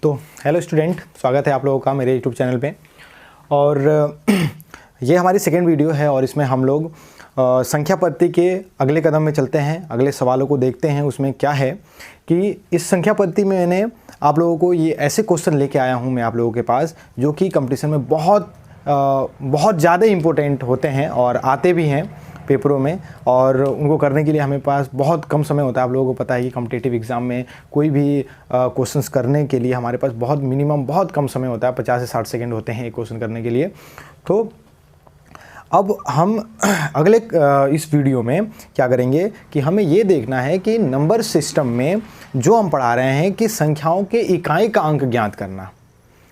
तो hello student, स्वागत है आप लोगों का मेरे यूट्यूब चैनल पे। और ये हमारी सेकेंड वीडियो है और इसमें हम लोग संख्या पद्धति के अगले कदम में चलते हैं, अगले सवालों को देखते हैं। उसमें क्या है कि इस संख्या पद्धति में मैंने आप लोगों को ये ऐसे क्वेश्चन लेके आया हूँ मैं आप लोगों के पास, जो कि कंपटीशन में बहुत ज़्यादा इम्पोर्टेंट होते हैं और आते भी हैं पेपरों में, और उनको करने के लिए हमें पास बहुत कम समय होता है। आप लोगों को पता है कि कॉम्पिटिटिव एग्ज़ाम में कोई भी क्वेश्चंस करने के लिए हमारे पास बहुत कम समय होता है, 50 से 60 सेकंड होते हैं एक क्वेश्चन करने के लिए। तो अब हम अगले इस वीडियो में क्या करेंगे कि हमें ये देखना है कि नंबर सिस्टम में जो हम पढ़ा रहे हैं कि संख्याओं के इकाई का अंक ज्ञात करना।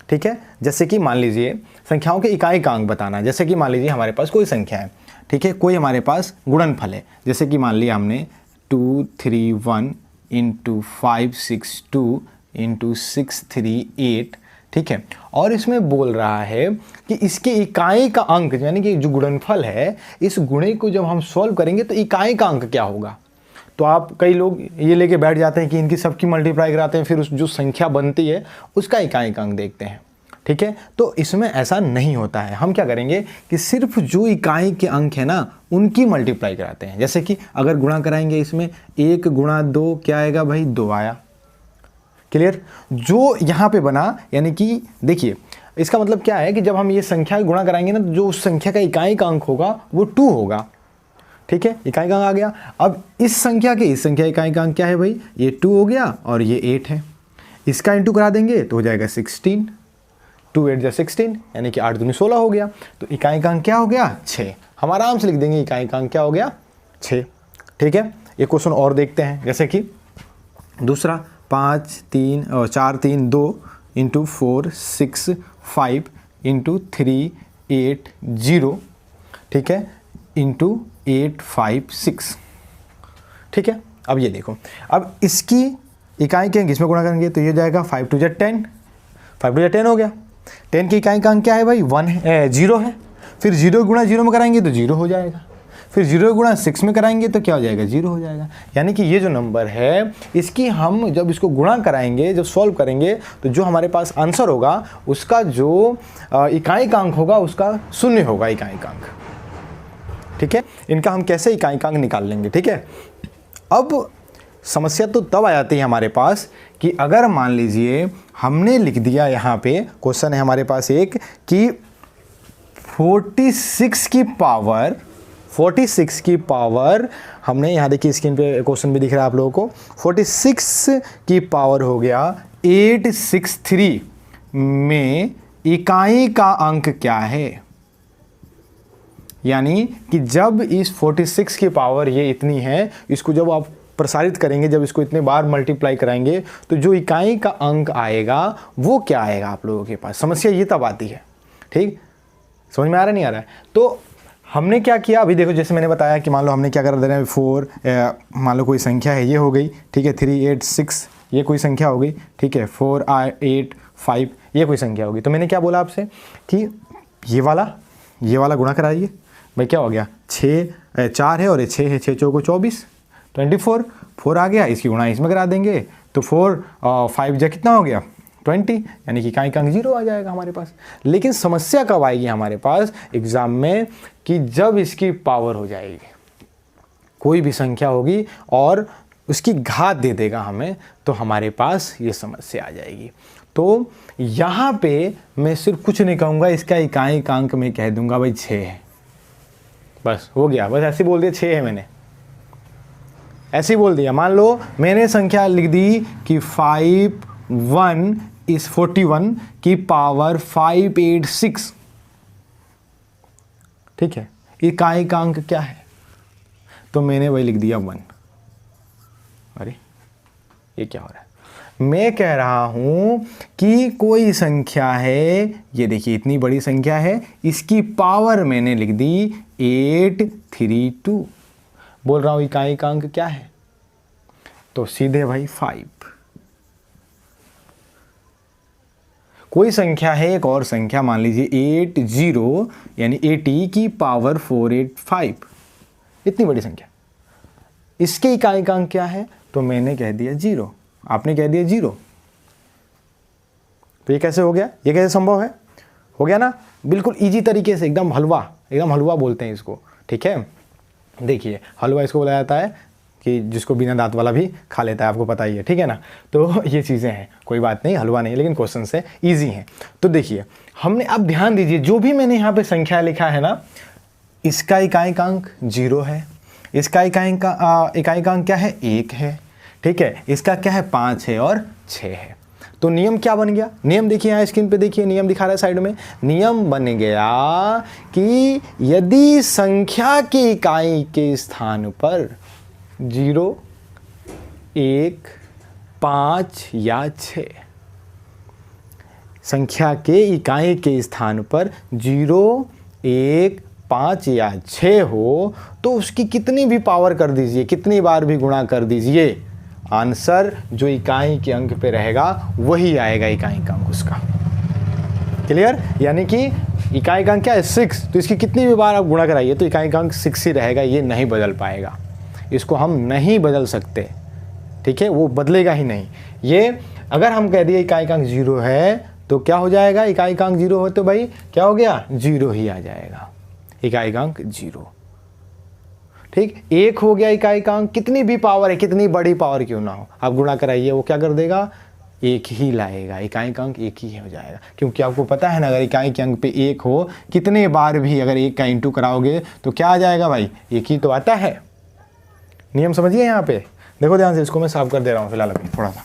ठीक है, जैसे कि मान लीजिए संख्याओं के इकाई का अंक बताना। जैसे कि मान लीजिए हमारे पास कोई संख्या है, ठीक है, कोई हमारे पास गुणनफल है। जैसे कि मान लिया हमने 231 × 562 × 638, ठीक है, और इसमें बोल रहा है कि इसके इकाई का अंक, यानी कि जो गुणनफल है, इस गुणे को जब हम सॉल्व करेंगे तो इकाई का अंक क्या होगा। तो आप कई लोग ये लेके बैठ जाते हैं कि इनकी सबकी मल्टीप्लाई कराते हैं, फिर उस जो संख्या बनती है उसका इकाई का अंक देखते हैं। ठीक है, तो इसमें ऐसा नहीं होता है। हम क्या करेंगे कि सिर्फ जो इकाई के अंक है ना उनकी मल्टीप्लाई कराते हैं। जैसे कि अगर गुणा कराएंगे इसमें 1 × 2 क्या आएगा भाई, 2 आया। क्लियर। जो यहाँ पे बना, यानी कि देखिए इसका मतलब क्या है कि जब हम ये संख्या गुणा कराएंगे ना तो जो उस संख्या का इकाई का अंक होगा वो 2 होगा। ठीक है, इकाई का अंक आ गया। अब इस संख्या इकाई का अंक क्या है भाई, ये 2 हो गया और ये 8 है। इसका इंटू करा देंगे तो हो जाएगा 16, 2 8 जा 16, यानी कि 8 दूनी 16 हो गया। तो इकाई का अंक क्या हो गया, 6। हम आराम से लिख देंगे इकाई का अंक क्या हो गया, 6। ठीक है, एक क्वेश्चन और देखते हैं। जैसे कि दूसरा 4 3 2 × 4 6 5 × 3 8 0, ठीक है, × 8 5 6। ठीक है, अब ये देखो, अब इसकी इकाई के अंक इसमें गुणा करेंगे तो ये जाएगा 5 2 जा 10, 5 2 जा 10 हो गया। 10 की इकाई का अंक क्या है भाई, 0 है। फिर 0 × 0 में कराएंगे तो 0 हो जाएगा। फिर 0 × 6 में कराएंगे तो क्या हो जाएगा, 0 हो जाएगा। यानी कि ये जो नंबर है इसकी हम जब इसको गुणा कराएंगे, जब सॉल्व करेंगे तो जो हमारे पास आंसर होगा उसका जो इकाई का अंक होगा उसका 0 होगा इकाई का अंक। ठीक है, इनका हम कैसे इकाई का अंक निकाल लेंगे। ठीक है, अब समस्या तो तब आ जाती है हमारे पास कि अगर मान लीजिए हमने लिख दिया, यहाँ पे क्वेश्चन है हमारे पास एक कि 46 की पावर हमने, यहाँ देखिए स्क्रीन पे क्वेश्चन भी दिख रहा है आप लोगों को, 46 की पावर हो गया 863 में इकाई का अंक क्या है। यानी कि जब इस 46 की पावर ये इतनी है, इसको जब आप प्रसारित करेंगे, जब इसको इतने बार मल्टीप्लाई कराएंगे तो जो इकाई का अंक आएगा वो क्या आएगा आप लोगों के पास। समस्या ये तब आती है। ठीक, समझ में आ रहा नहीं आ रहा है। तो हमने क्या किया, अभी देखो जैसे मैंने बताया कि मान लो हमने क्या कर दे रहे हैं, 4 मान लो कोई संख्या है, ये हो गई। ठीक है, 3 8 6 ये कोई संख्या हो गई। ठीक है, 4 8 5 ये कोई संख्या होगी। तो मैंने क्या बोला आपसे कि ये वाला गुणा कराइए भाई, क्या हो गया, 4 है और ये 6 है, 6 चौको 24 24, 4 आ गया, इसकी गुणा इसमें करा देंगे तो 4 5 जा कितना हो गया 20, यानी कि इकाई का अंक 0 आ जाएगा हमारे पास। लेकिन समस्या कब आएगी हमारे पास एग्जाम में, कि जब इसकी पावर हो जाएगी, कोई भी संख्या होगी और उसकी घात दे देगा हमें, तो हमारे पास ये समस्या आ जाएगी। तो यहाँ पे मैं सिर्फ कुछ नहीं कहूँगा, इसका इकाई का अंक मैं कह दूंगा भाई 6 है। बस हो गया, बस ऐसे बोल दिया 6 है, मैंने ऐसे ही बोल दिया। मान लो मैंने संख्या लिख दी कि 51 = 41 की पावर 586। ठीक है, इकाई का अंक क्या है, तो मैंने वही लिख दिया 1। अरे ये क्या हो रहा है, मैं कह रहा हूं कि कोई संख्या है, ये देखिए इतनी बड़ी संख्या है, इसकी पावर मैंने लिख दी 832। बोल रहा हूं इकाई का अंक क्या है, तो सीधे भाई 5। कोई संख्या है, एक और संख्या मान लीजिए 80, यानी 80 की पावर 485, इतनी बड़ी संख्या, इसके इकाई का अंक क्या है, तो मैंने कह दिया 0, आपने कह दिया 0। तो ये कैसे हो गया, ये कैसे संभव है, हो गया ना, बिल्कुल ईजी तरीके से, एकदम हलवा बोलते हैं इसको, ठीक है। देखिए हलवा इसको बोला जाता है कि जिसको बिना दांत वाला भी खा लेता है, आपको पता ही है, ठीक है ना। तो ये चीज़ें हैं, कोई बात नहीं, हलवा नहीं, लेकिन क्वेश्चन से ईजी हैं। तो देखिए हमने, अब ध्यान दीजिए, जो भी मैंने यहाँ पे संख्या लिखा है ना, इसका इकाइकांक 0 है, इसका इकाइकांक क्या है, 1 है, ठीक है, इसका क्या है 5 है और 6 है। तो नियम क्या बन गया, नियम देखिए यहाँ स्क्रीन पे देखिए, नियम दिखा रहा है साइड में, नियम बन गया कि यदि संख्या की इकाई के स्थान पर 0, 1, 5 या 6, संख्या के इकाई के स्थान पर 0, 1, 5 या 6 हो तो उसकी कितनी भी पावर कर दीजिए, कितनी बार भी गुणा कर दीजिए, आंसर जो इकाई के अंक पे रहेगा वही आएगा इकाई का अंक उसका। क्लियर, यानी कि इकाई का अंक क्या है 6, तो इसकी कितनी भी बार आप गुणा कराइए तो इकाई का अंक 6 ही रहेगा, ये नहीं बदल पाएगा, इसको हम नहीं बदल सकते, ठीक है, वो बदलेगा ही नहीं। ये अगर हम कह दिए इकाई का अंक 0 है तो क्या हो जाएगा, इकाई का अंक 0 हो तो भाई क्या हो गया, 0 ही आ जाएगा, इकाई का अंक 0, ठीक। 1 हो गया इकाई का अंक, कितनी भी पावर है, कितनी बड़ी पावर क्यों ना हो, आप गुणा कराइए वो क्या कर देगा, 1 ही लाएगा, इकाई का अंक 1 ही हो जाएगा, क्योंकि आपको पता है ना, अगर इकाई के अंक पे 1 हो, कितने बार भी अगर 1 का इंटू कराओगे तो क्या आ जाएगा भाई, 1 ही तो आता है। नियम समझिए यहाँ पे, देखो ध्यान से, इसको मैं साफ कर दे रहा हूँ फिलहाल अभी थोड़ा सा,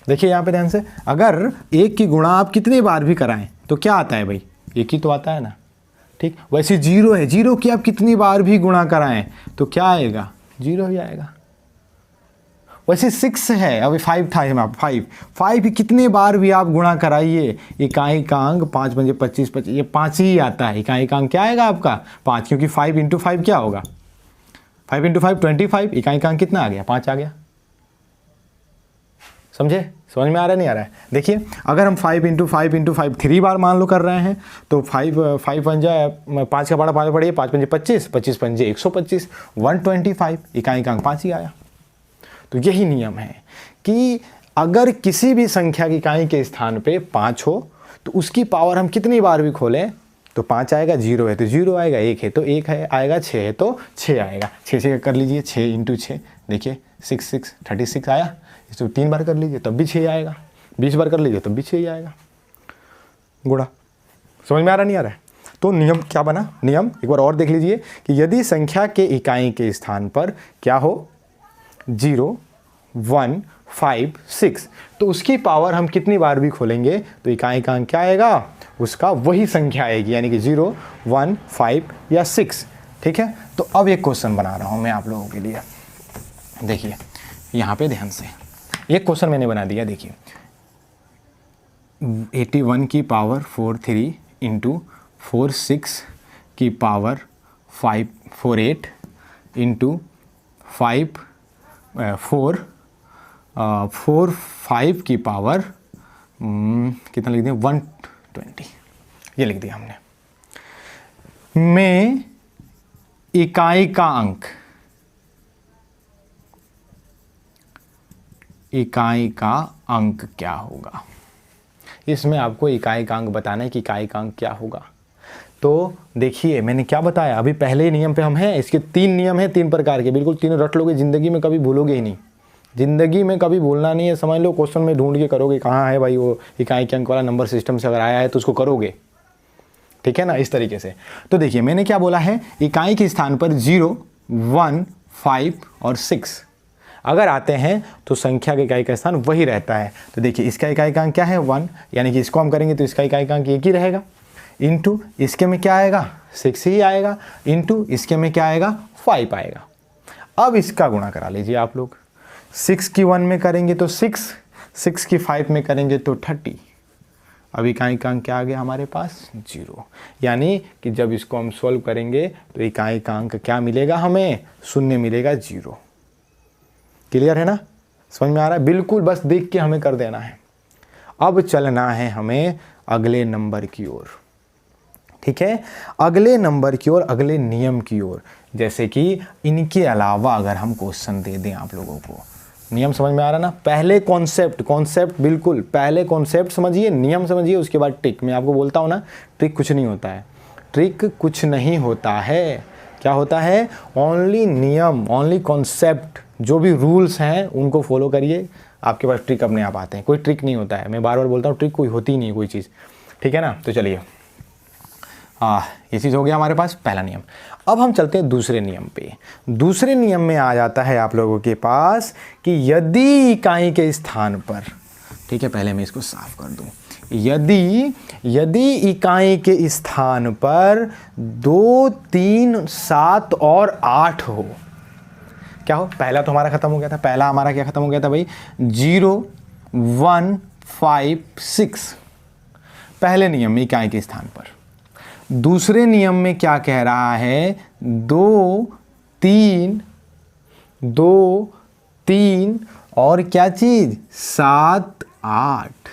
देखिए यहाँ पे ध्यान से, अगर 1 की गुणा आप कितनी बार भी कराएं तो क्या आता है भाई, 1 ही तो आता है ना, ठीक। वैसे 0 है, 0 की आप कितनी बार भी गुणा कराएं तो क्या आएगा, 0 ही आएगा। वैसे 6 है, अभी 5 था यहाँ, 5 की कितने बार भी आप गुणा कराइए, इकाई का अंक 5 पंजे 25, ये 5 ही आता है, इकाई का अंक क्या आएगा आपका 5, क्योंकि 5 × 5 क्या होगा, 5 × 5 25, इकाई का अंक कितना आ गया, 5 आ गया। समझे, समझ में आ रहा है नहीं आ रहा है। देखिए अगर हम 5 × 5 × 5 3 बार मान लो कर रहे हैं तो 5 पंजा 5 का बड़ा 5 पड़िए, 5 पंजे 25, 25 पंजे 125, 125, इकाई का अंक 5 ही आया। तो यही नियम है कि अगर किसी भी संख्या की इकाई के स्थान पे 5 हो तो उसकी पावर हम कितनी बार भी खोलें तो 5 आएगा, 0 है तो 0 आएगा, 1 है तो 1 है आएगा, 6 है तो 6 आएगा। 6 से कर लीजिए, 6 × 6 देखिए 6 36 आया, इसको 3 बार कर लीजिए तब भी 6 आएगा, 20 बार कर लीजिए तब भी 6 आएगा गुणा। समझ में आ रहा नहीं आ रहा है। तो नियम क्या बना, नियम एक बार और देख लीजिए कि यदि संख्या के इकाई के स्थान पर क्या हो 0, 1, 5, 6 तो उसकी पावर हम कितनी बार भी खोलेंगे तो इकाई का अंक क्या आएगा, उसका वही संख्या आएगी, यानी कि 0, 1, 5 या 6। ठीक है, तो अब एक क्वेश्चन बना रहा हूँ मैं आप लोगों के लिए। देखिए यहाँ पे ध्यान से एक क्वेश्चन मैंने बना दिया। देखिए 81 की पावर 43 इंटू 46 की पावर 48 इंटू 5 की पावर कितना लिख दिया 120, ये लिख दिया हमने। में इकाई का अंक, इकाई का अंक क्या होगा। इसमें आपको इकाई का अंक बताना है कि इकाई का अंक क्या होगा। तो देखिए मैंने क्या बताया, अभी पहले ही नियम पे हम हैं। इसके 3 नियम हैं, 3 प्रकार के, बिल्कुल तीनों रट लोगे, ज़िंदगी में कभी भूलोगे ही नहीं, ज़िंदगी में कभी भूलना नहीं है। समझ लो क्वेश्चन में ढूंढ के करोगे कहाँ है भाई वो इकाई के अंक वाला, नंबर सिस्टम से अगर आया है तो उसको करोगे, ठीक है ना, इस तरीके से। तो देखिए मैंने क्या बोला है, इकाई के स्थान पर 0, 1, 5 और 6 अगर आते हैं तो संख्या के इकाई का स्थान वही रहता है। तो देखिए इसका इकाई का अंक क्या है 1, यानी कि इसको हम करेंगे तो इसका इकाई का अंक 1 ही रहेगा, इंटू इसके में क्या आएगा 6 ही आएगा, इंटू इसके में क्या आएगा 5 आएगा। अब इसका गुणा करा लीजिए आप लोग, 6 की 1 में करेंगे तो 6, 6 की 5 में करेंगे तो 30। अब इकाई का अंक क्या आ गया हमारे पास 0, यानी कि जब इसको हम सॉल्व करेंगे तो इकाई का अंक क्या मिलेगा हमें, 0 मिलेगा, 0। क्लियर है ना, समझ में आ रहा है। बिल्कुल बस देख के हमें कर देना है। अब चलना है हमें अगले नंबर की ओर, ठीक है, अगले नंबर की ओर, अगले नियम की ओर। जैसे कि इनके अलावा अगर हम क्वेश्चन दे दें आप लोगों को, नियम समझ में आ रहा ना? पहले कॉन्सेप्ट बिल्कुल पहले कॉन्सेप्ट समझिए, नियम समझिए, उसके बाद ट्रिक। मैं आपको बोलता हूँ ना, ट्रिक कुछ नहीं होता है, ट्रिक कुछ नहीं होता है। क्या होता है? ओनली नियम, ओनली कॉन्सेप्ट, जो भी रूल्स हैं उनको फॉलो करिए, आपके पास ट्रिक अपने आप आते हैं। कोई ट्रिक नहीं होता है, मैं बार बार बोलता हूँ, ट्रिक कोई होती ही नहीं कोई चीज़, ठीक है ना? तो चलिए, ये चीज़ हो गया हमारे पास पहला नियम। अब हम चलते हैं दूसरे नियम पे। दूसरे नियम में आ जाता है आप लोगों के पास कि यदि इकाई के स्थान पर, ठीक है, पहले मैं इसको साफ कर दूं, यदि इकाई के स्थान पर 2, 3, 7 और 8 हो, क्या हो? पहला तो हमारा खत्म हो गया था, पहला हमारा क्या खत्म हो गया था भाई? 0, 1, 5, 6, पहले नियम में इकाई के स्थान पर। दूसरे नियम में क्या कह रहा है? 2, 3 और क्या चीज? 7, 8,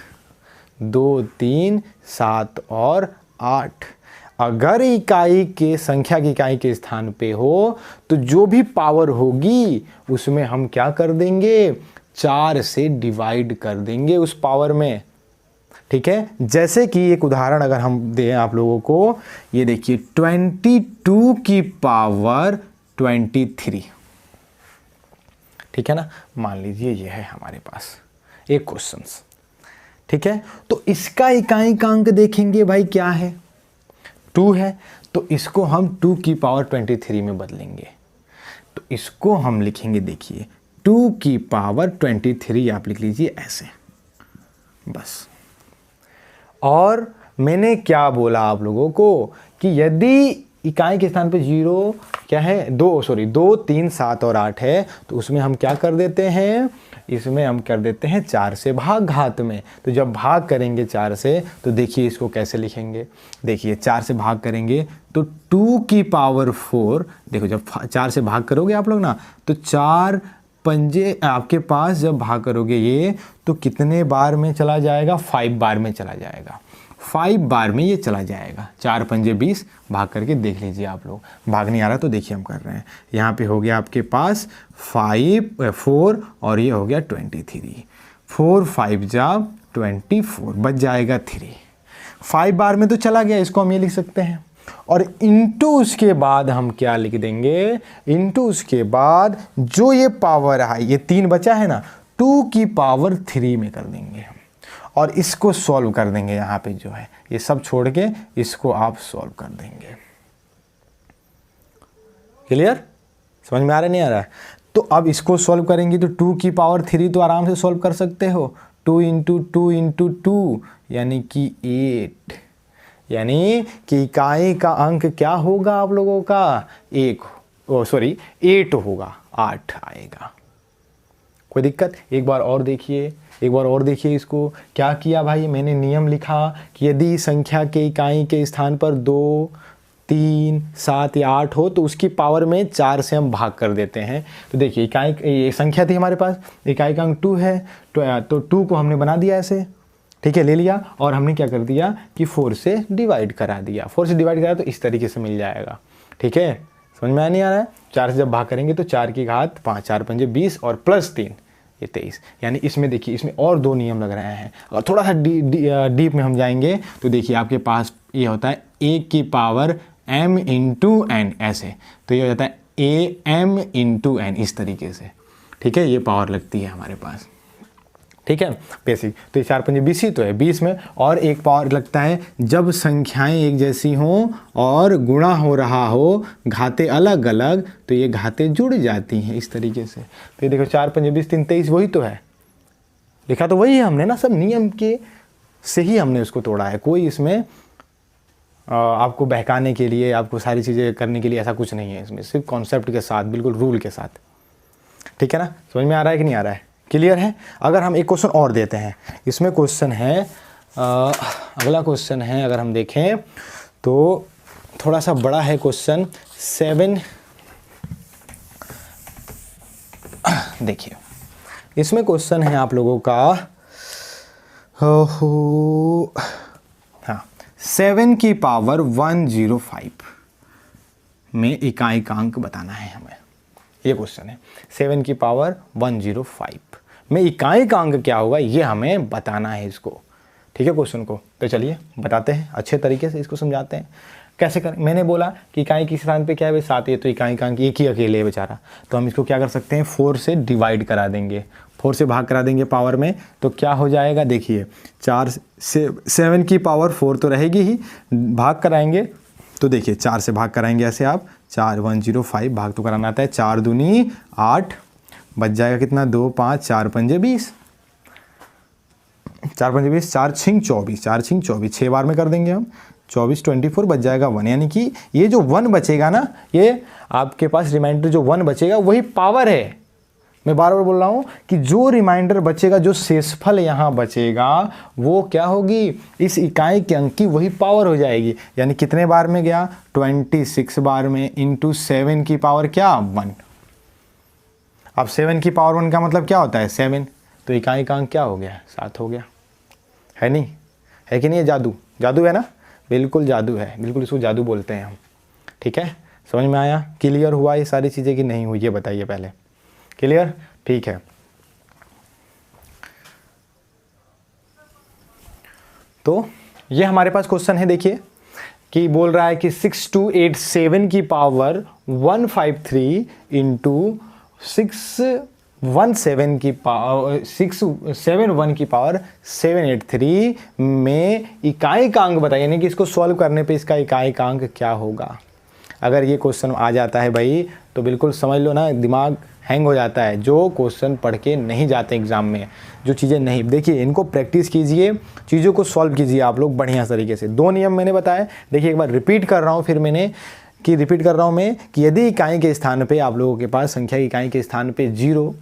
2, 3, 7 और 8। अगर इकाई के संख्या की इकाई के स्थान पे हो तो जो भी पावर होगी उसमें हम क्या कर देंगे? 4 से डिवाइड कर देंगे उस पावर में, ठीक है? जैसे कि एक उदाहरण अगर हम दें आप लोगों को, ये देखिए 22 की पावर 23, ठीक है ना? मान लीजिए ये है हमारे पास एक क्वेश्चन, ठीक है? तो इसका इकाई का अंक देखेंगे भाई, क्या है? 2 है, तो इसको हम 2 की पावर 23 में बदलेंगे। तो इसको हम लिखेंगे, देखिए 2 की पावर 23 आप लिख लीजिए ऐसे, बस। और मैंने क्या बोला आप लोगों को कि यदि इकाई के स्थान पे 0 क्या है? 2, 3, 7 और 8 है, तो उसमें हम क्या कर देते हैं? इसमें हम कर देते हैं 4 से भाग घात में। तो जब भाग करेंगे 4 से, तो देखिए इसको कैसे लिखेंगे। देखिए 4 से भाग करेंगे तो 2 की पावर 4, देखो जब 4 से भाग करोगे आप लोग ना, तो 4 पंजे आपके पास जब भाग करोगे ये, तो कितने बार में चला जाएगा? 5 बार में चला जाएगा। 5 बार में ये चला जाएगा। 4 पंजे 20, भाग करके देख लीजिए आप लोग। भाग नहीं आ रहा तो देखिए हम कर रहे हैं। यहाँ पे हो गया आपके पास 4 और ये हो गया 23। 4, 5 जा 24, बच जाएगा 3। 5 बार में तो चला गया, इसको हम ये लिख सकते हैं। और इनटू उसके बाद हम क्या लिख देंगे? इनटू उसके बाद जो ये पावर है, ये 3 बचा है ना, 2 की पावर 3 में कर देंगे हम, और इसको सॉल्व कर देंगे। यहाँ पे जो है ये सब छोड़ के इसको आप सॉल्व कर देंगे। क्लियर? समझ में आ रहा है, नहीं आ रहा है? तो अब इसको सॉल्व करेंगे तो 2 की पावर 3 तो आराम से सॉल्व कर सकते हो। 2 इंटू 2 इंटू 2 यानी कि 8, यानी कि इकाई का अंक क्या होगा आप लोगों का? 8 होगा, 8 आएगा। कोई दिक्कत? एक बार और देखिए इसको। क्या किया भाई? मैंने नियम लिखा कि यदि संख्या के इकाई के स्थान पर 2, 3, 7 या 8 हो तो उसकी पावर में 4 से हम भाग कर देते हैं। तो देखिए इकाई, ये संख्या थी हमारे पास, इकाई का अंक 2 है, तो 2 को हमने बना दिया ऐसे, ठीक है, ले लिया, और हमने क्या कर दिया कि 4 से डिवाइड करा दिया। 4 से डिवाइड करा तो इस तरीके से मिल जाएगा, ठीक है? समझ में नहीं आ रहा है? 4 से जब भाग करेंगे तो 4 की घात 5, 4 पंजे 20 और प्लस 3 ये 23। यानी इसमें देखिए, इसमें और 2 नियम लग रहे हैं। और थोड़ा सा डीप में हम जाएंगे तो देखिए आपके पास ये होता है a की पावर m इंटू n, ऐसे। तो ये हो जाता है am इंटू n, इस तरीके से, ठीक है? ये पावर लगती है हमारे पास, ठीक है, बेसिक। तो ये 4 पंजे 20 ही तो है, 20 में और एक पावर लगता है जब संख्याएं एक जैसी हों और गुणा हो रहा हो, घातें अलग अलग, तो ये घातें जुड़ जाती हैं इस तरीके से। तो ये देखो 4 पंजे 20, 3 23, वही तो है, लिखा तो वही है हमने ना, सब नियम के से ही हमने उसको तोड़ा है। कोई इसमें आपको बहकाने के लिए, आपको सारी चीज़ें करने के लिए ऐसा कुछ नहीं है इसमें, सिर्फ कॉन्सेप्ट के साथ, बिल्कुल रूल के साथ, ठीक है ना? समझ में आ रहा है कि नहीं आ रहा है? क्लियर है? अगर हम एक क्वेश्चन और देते हैं, इसमें क्वेश्चन है, अगला क्वेश्चन है, अगर हम देखें तो थोड़ा सा बड़ा है क्वेश्चन 7। देखिए इसमें क्वेश्चन है आप लोगों का, हाँ, 7 की पावर 105 में इकाई का अंक बताना है हमें। ये क्वेश्चन है 7 की पावर 105 में इकाइकांक क्या होगा ये हमें बताना है इसको। ठीक है क्वेश्चन को, तो चलिए बताते हैं, अच्छे तरीके से इसको समझाते हैं कैसे करें। मैंने बोला कि इकाई के स्थान पे क्या है भाई 7 है, तो इकाइकांक एक ही अकेले है बेचारा, तो हम इसको क्या कर सकते हैं 4 से डिवाइड करा देंगे, 4 से भाग करा देंगे पावर में, तो क्या हो जाएगा देखिए 4 से 7 की पावर 4 तो रहेगी ही, भाग कराएंगे तो देखिए 4 से भाग कराएंगे ऐसे आप 4 105 भाग तो कराना आता है, 4 दूनी 8 बच जाएगा कितना 2 5 4 पंजे 20, 4 पंजे 20 4 छिंग 24 4 छिंग 24 6 बार में कर देंगे हम 24 24 बच जाएगा 1, यानी कि ये जो 1 बचेगा ना ये आपके पास रिमाइंडर जो 1 बचेगा वही पावर है। मैं बार बार बोल रहा हूँ कि जो रिमाइंडर बचेगा, जो शेषफल यहाँ बचेगा वो क्या होगी, इस इकाई के अंक की वही पावर हो जाएगी। यानी कितने बार में गया 26 बार में इंटू 7 की पावर क्या 1। अब 7 की पावर 1 का मतलब क्या होता है 7, तो इकाई का अंक क्या हो गया 7 हो गया, है नहीं, है कि नहीं, ये जादू जादू है ना, बिल्कुल जादू है, बिल्कुल इसको जादू बोलते हैं हम। ठीक है, समझ में आया, क्लियर हुआ ये सारी चीज़ें कि नहीं हुई ये बताइए पहले, क्लियर, ठीक है। तो ये हमारे पास क्वेश्चन है, देखिए कि बोल रहा है कि 6287 की पावर 153 इंटू 617 की पावर 671 की पावर 783 में इकाई का अंक बताइए, यानी कि इसको सॉल्व करने पे इसका इकाई का अंक क्या होगा। अगर ये क्वेश्चन आ जाता है भाई तो बिल्कुल समझ लो ना दिमाग हैंग हो जाता है। जो क्वेश्चन पढ़ के नहीं जाते एग्जाम में, जो चीज़ें नहीं, देखिए इनको प्रैक्टिस कीजिए, चीज़ों को सॉल्व कीजिए आप लोग बढ़िया तरीके से। 2 नियम मैंने बताए, देखिए एक बार रिपीट कर रहा हूँ, फिर मैंने कि रिपीट कर रहा हूँ मैं कि यदि इकाई के स्थान पे आप लोगों के पास संख्या की इकाई के स्थान पे 0,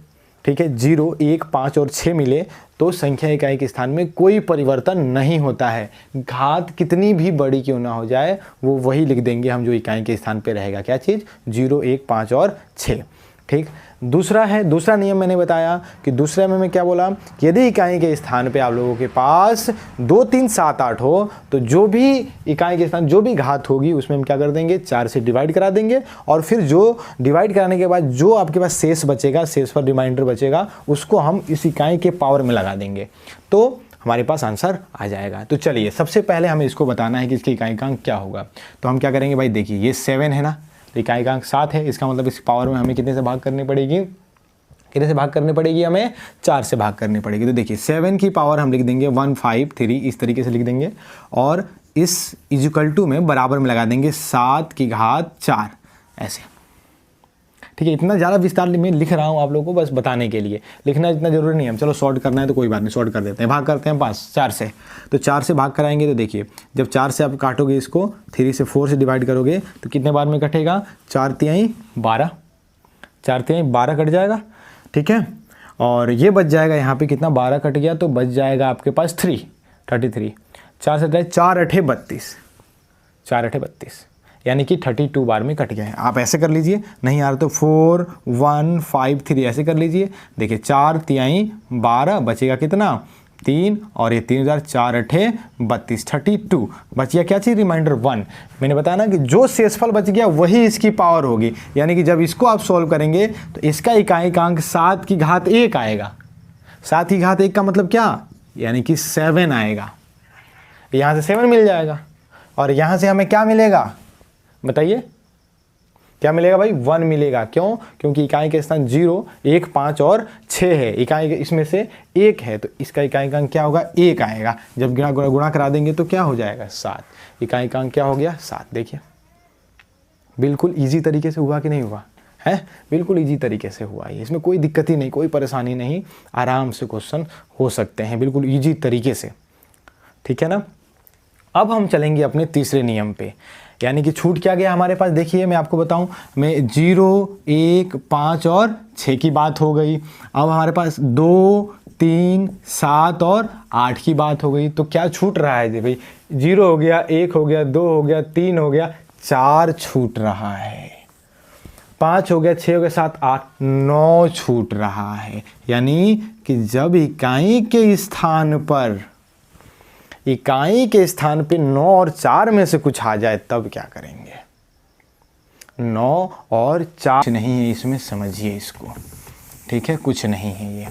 ठीक है 0 1 5 और 6 मिले तो संख्या इकाई के स्थान में कोई परिवर्तन नहीं होता है। घात कितनी भी बड़ी क्यों ना हो जाए वो वही लिख देंगे हम जो इकाई के स्थान पे रहेगा, क्या चीज़ 0 1 5 और 6। ठीक, दूसरा नियम मैंने बताया कि दूसरे में मैं क्या बोला कि यदि इकाई के स्थान पे आप लोगों के पास 2 3 7 8 हो तो जो भी इकाई के स्थान जो भी घात होगी उसमें हम क्या कर देंगे 4 से डिवाइड करा देंगे, और फिर जो डिवाइड कराने के बाद जो आपके पास शेष बचेगा, शेष पर रिमाइंडर बचेगा, उसको हम इस इकाई के पावर में लगा देंगे तो हमारे पास आंसर आ जाएगा। तो चलिए सबसे पहले हमें इसको बताना है कि इसकी इकाई का अंक क्या होगा। तो हम क्या करेंगे भाई, देखिए ये 7 है ना, इकाई का अंक 7 है, इसका मतलब इस पावर में हमें कितने से भाग करनी पड़ेगी, कितने से भाग करनी पड़ेगी, हमें 4 से भाग करनी पड़ेगी। तो देखिए 7 की पावर हम लिख देंगे 153 इस तरीके से लिख देंगे, और इस इक्वल टू में बराबर में लगा देंगे 7 की घात 4 ऐसे। ठीक है, इतना ज़्यादा विस्तार में लिख रहा हूँ आप लोगों को बस बताने के लिए, लिखना इतना जरूरी नहीं है। चलो सॉर्ट करना है तो कोई बात नहीं, सॉर्ट कर देते हैं, भाग करते हैं 4 से। तो 4 से भाग कराएंगे तो देखिए जब 4 से आप काटोगे इसको, 3 से 4 से डिवाइड करोगे तो कितने बार में कटेगा 4 तिहाई 12, 4 तिहाई 12 कट जाएगा। ठीक है, और ये बच जाएगा यहाँ पे कितना 12 कट गया तो बच जाएगा आपके पास 33, 4 से 4 8 32, 4 8 32 यानी कि 32 बार में कट गया है। आप ऐसे कर लीजिए, नहीं आ रहा तो 4 1 5 3 ऐसे कर लीजिए। देखिए 4 तिहाई 12 बचेगा कितना 3, और ये 3000 4 8 32 32 बच गया क्या चीज़ रिमाइंडर 1। मैंने बताया ना कि जो शेषफल बच गया वही इसकी पावर होगी, यानी कि जब इसको आप सॉल्व करेंगे तो इसका इकाई का अंक 7 की घात 1 आएगा। 7 की घात 1 का मतलब क्या, यानी कि 7 आएगा। यहाँ से 7 मिल जाएगा, और यहाँ से हमें क्या मिलेगा बताइए, क्या मिलेगा भाई 1 मिलेगा। क्यों, क्योंकि इकाई के स्थान 0 1 5 और 6 है, इकाई इसमें से 1 है तो इसका इकाई का अंक क्या होगा 1 आएगा। जब गुणा करा देंगे तो क्या हो जाएगा 7, इकाई का अंक क्या हो गया 7। देखिए बिल्कुल इजी तरीके से हुआ कि नहीं हुआ है, बिल्कुल इजी तरीके से हुआ है, इसमें कोई दिक्कत ही नहीं, कोई परेशानी नहीं, आराम से क्वेश्चन हो सकते हैं बिल्कुल ईजी तरीके से। ठीक है ना, अब हम चलेंगे अपने तीसरे नियम पे, यानी कि छूट क्या गया हमारे पास। देखिए मैं आपको बताऊं, मैं 0 1 5 और 6 की बात हो गई, अब हमारे पास 2 3 7 और 8 की बात हो गई। तो क्या छूट रहा है जी भाई, 0 हो गया, 1 हो गया, 2 हो गया, 3 हो गया, 4 छूट रहा है, 5 हो गया, 6 हो गया, 7 8 9 छूट रहा है। यानी कि जब इकाई के स्थान पर 9 और 4 में से कुछ आ जाए तब क्या करेंगे, 9 और 4 नहीं है इसमें, समझिए इसको, ठीक है। कुछ नहीं है ये,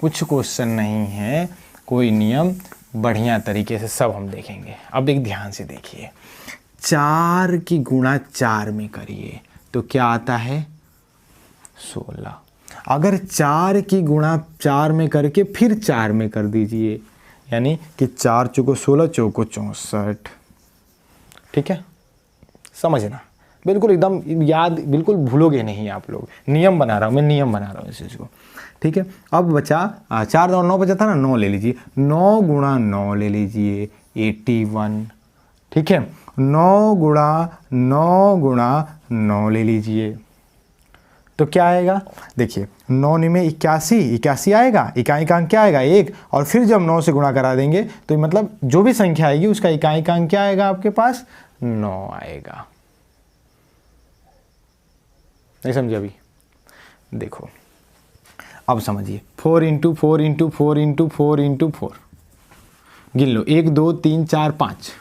कुछ क्वेश्चन नहीं है, कोई नियम, बढ़िया तरीके से सब हम देखेंगे। अब एक ध्यान से देखिए, 4 की गुणा 4 में करिए तो क्या आता है 16। अगर 4 की गुणा 4 में करके फिर 4 में कर दीजिए, यानी कि 4 चौको 16, चौको 64, ठीक है। समझना, बिल्कुल एकदम याद, बिल्कुल भूलोगे नहीं आप लोग। नियम बना रहा हूँ मैं, नियम बना रहा हूँ इस चीज़ को, ठीक है। अब बचा 4 और 9 बचा था ना, 9 ले लीजिए, 9 गुणा 9 ले लीजिए 81, ठीक है। 9 गुणा 9 ले लीजिए तो क्या आएगा, देखिए 9 में 81 आएगा, इकाई का अंक क्या आएगा 1, और फिर जब 9 से गुणा करा देंगे तो मतलब जो भी संख्या आएगी उसका इकाई का अंक क्या आएगा आपके पास 9 आएगा। नहीं समझे अभी, देखो अब समझिए, 4 × 4 × 4 × 4 × 4 गिन लो, 1 2 3 4 5,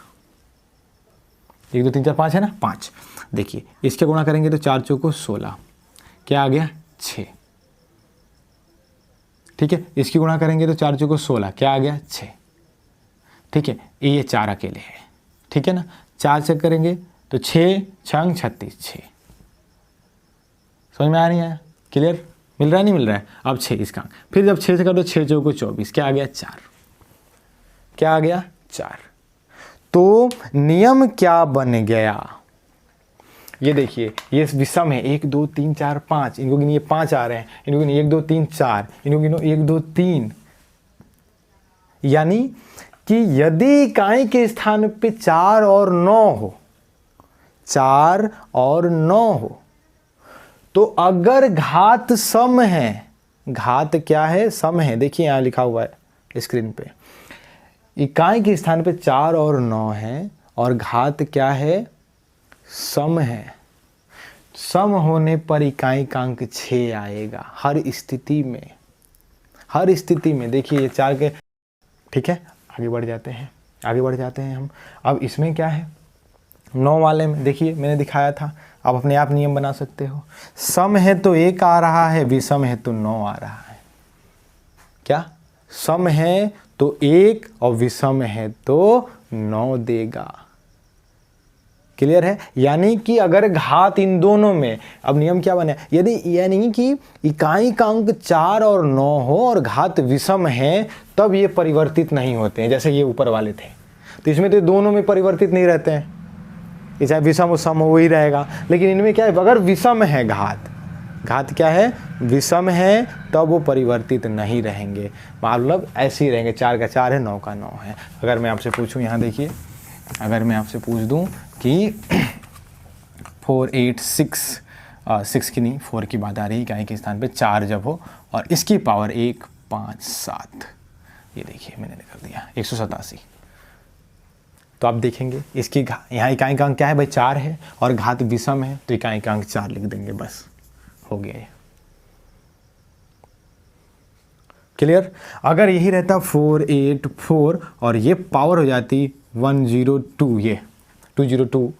1 2 3 4 5 है ना, 5। देखिए इसके गुणा करेंगे तो 4 चौको 16, क्या आ गया 6, ठीक है। इसकी गुणा करेंगे तो 4 चौको 16, क्या आ गया 6, ठीक है। ये 4 अकेले है, ठीक है ना। 4 से करेंगे तो 6 6 36, 6। समझ में आ नहीं आया, क्लियर, मिल रहा है नहीं मिल रहा है। अब 6 इसका, फिर जब 6 से करो तो 6 चौको 24, क्या आ गया 4, क्या आ गया 4। तो नियम क्या बन गया, ये देखिए, ये विषम है, 1 2 3 4 5, इनको गिनिए 5 आ रहे हैं, इनको गिनिए 1 2 3 4, इनको गिनो 1 2 3, यानी कि यदि इकाई के स्थान पे 4 और 9 हो, 4 और 9 हो, तो अगर घात सम है, घात क्या है सम है, देखिए यहां लिखा हुआ है स्क्रीन पे, इकाई के स्थान पे 4 और 9 है और घात क्या है सम है, सम होने पर इकाई का अंक 6 आएगा हर स्थिति में, हर स्थिति में। देखिए ये 4 के, ठीक है। आगे बढ़ जाते हैं हम। अब इसमें क्या है, 9 वाले में देखिए मैंने दिखाया था, आप अपने आप नियम बना सकते हो। सम है तो 1 आ रहा है, विषम है तो 9 आ रहा है। क्या, सम है तो 1 और विषम है तो 9 देगा, क्लियर है। यानी कि अगर घात इन दोनों में, अब नियम क्या बने, यदि यानी कि इकाई का अंक 4 और 9 हो और घात विषम है, तब ये परिवर्तित नहीं होते हैं, जैसे ये ऊपर वाले थे। तो इसमें तो दोनों में परिवर्तित नहीं रहते हैं, ये चाहे विषम हो सम हो वही रहेगा। लेकिन इनमें क्या है, अगर विषम है घात क्या है विषम है, तब वो परिवर्तित नहीं रहेंगे, मतलब ऐसे ही रहेंगे, 4 का 4 है, 9 का 9 है। अगर मैं आपसे पूछूं, यहाँ देखिए, अगर मैं आपसे पूछ दूं कि 4 8 6 6 की नहीं 4 की बात आ रही है, इकाई के स्थान पे 4 जब हो और इसकी पावर 1 5 7, ये देखिए मैंने कर दिया 187। तो आप देखेंगे इसकी यहाँ इकाई का अंक क्या है भाई 4 है और घात विषम है, तो इकाई का अंक 4 लिख देंगे, बस हो गया ये, क्लियर। अगर यही रहता 4 8 4 और ये पावर हो जाती 102, ये 202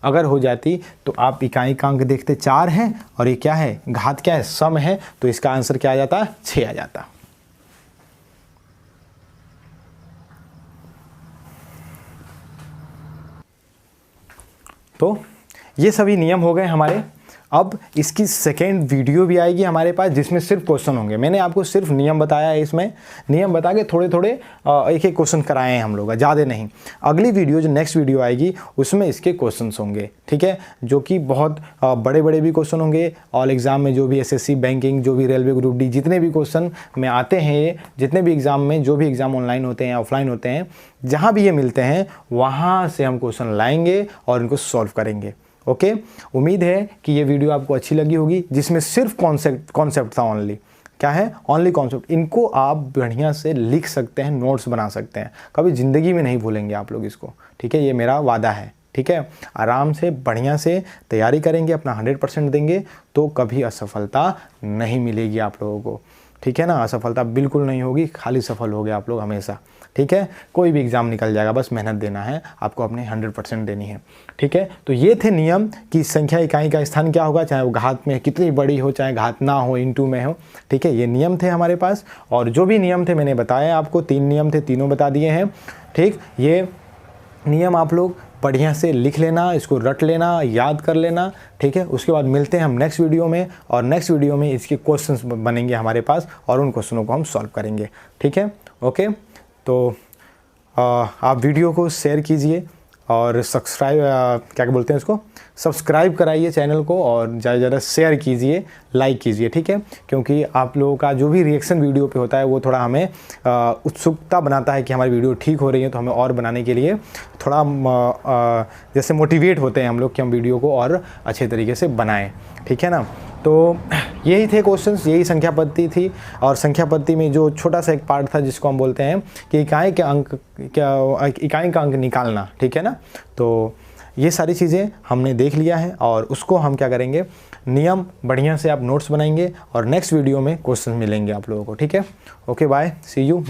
अगर हो जाती, तो आप इकाई का अंक देखते 4 है और ये क्या है घात क्या है सम है, तो इसका आंसर क्या आ जाता 6 आ जाता। तो ये सभी नियम हो गए हमारे। अब इसकी सेकेंड वीडियो भी आएगी हमारे पास, जिसमें सिर्फ क्वेश्चन होंगे। मैंने आपको सिर्फ नियम बताया है, इसमें नियम बता के थोड़े थोड़े एक एक क्वेश्चन कराए हैं हम लोग, ज़्यादा नहीं। अगली वीडियो जो नेक्स्ट वीडियो आएगी उसमें इसके क्वेश्चंस होंगे, ठीक है, जो कि बहुत बड़े बड़े भी क्वेश्चन होंगे। ऑल एग्ज़ाम में जो भी एसएससी बैंकिंग, जो भी रेलवे ग्रुप डी, जितने भी क्वेश्चन में आते हैं, जितने भी एग्ज़ाम में, जो भी एग्ज़ाम ऑनलाइन होते हैं ऑफलाइन होते हैं, जहाँ भी ये मिलते हैं वहाँ से हम क्वेश्चन लाएंगे और इनको सॉल्व करेंगे। ओके, उम्मीद है कि ये वीडियो आपको अच्छी लगी होगी, जिसमें सिर्फ कॉन्सेप्ट था, ओनली क्या है, ओनली कॉन्सेप्ट। इनको आप बढ़िया से लिख सकते हैं, नोट्स बना सकते हैं, कभी ज़िंदगी में नहीं भूलेंगे आप लोग इसको, ठीक है, ये मेरा वादा है, ठीक है। आराम से बढ़िया से तैयारी करेंगे, अपना 100% देंगे, तो कभी असफलता नहीं मिलेगी आप लोगों को। ठीक है ना। असफलता बिल्कुल नहीं होगी, खाली सफल हो गए आप लोग हमेशा, ठीक है। कोई भी एग्ज़ाम निकल जाएगा, बस मेहनत देना है आपको, अपने 100% देनी है, ठीक है। तो ये थे नियम कि संख्या इकाई का स्थान क्या होगा, चाहे वो घात में कितनी बड़ी हो, चाहे घात ना हो, इनटू में हो, ठीक है। ये नियम थे हमारे पास, और जो भी नियम थे मैंने बताया आपको, 3 नियम थे, तीनों बता दिए हैं, ठीक। ये नियम आप लोग बढ़िया से लिख लेना, इसको रट लेना, याद कर लेना, ठीक है। उसके बाद मिलते हैं हम नेक्स्ट वीडियो में, और नेक्स्ट वीडियो में इसके क्वेश्चंस बनेंगे हमारे पास, और उन क्वेश्चनों को हम सॉल्व करेंगे, ठीक है। ओके, तो आप वीडियो को शेयर कीजिए और सब्सक्राइब क्या बोलते हैं उसको, सब्सक्राइब कराइए चैनल को, और ज़्यादा से ज़्यादा शेयर कीजिए, लाइक कीजिए, ठीक है। क्योंकि आप लोगों का जो भी रिएक्शन वीडियो पे होता है वो थोड़ा हमें उत्सुकता बनाता है कि हमारी वीडियो ठीक हो रही है, तो हमें और बनाने के लिए थोड़ा जैसे मोटिवेट होते हैं हम लोग कि हम वीडियो को और अच्छे तरीके से बनाएं, ठीक है ना। तो यही थे क्वेश्चंस, यही संख्या पद्धति थी। और संख्या पद्धति में जो छोटा सा एक पार्ट था जिसको हम बोलते हैं कि इकाई का अंक निकालना, ठीक है ना। तो ये सारी चीज़ें हमने देख लिया है, और उसको हम क्या करेंगे, नियम बढ़िया से आप नोट्स बनाएंगे, और नेक्स्ट वीडियो में क्वेश्चन मिलेंगे आप लोगों को, ठीक है। Okay, bye, see you.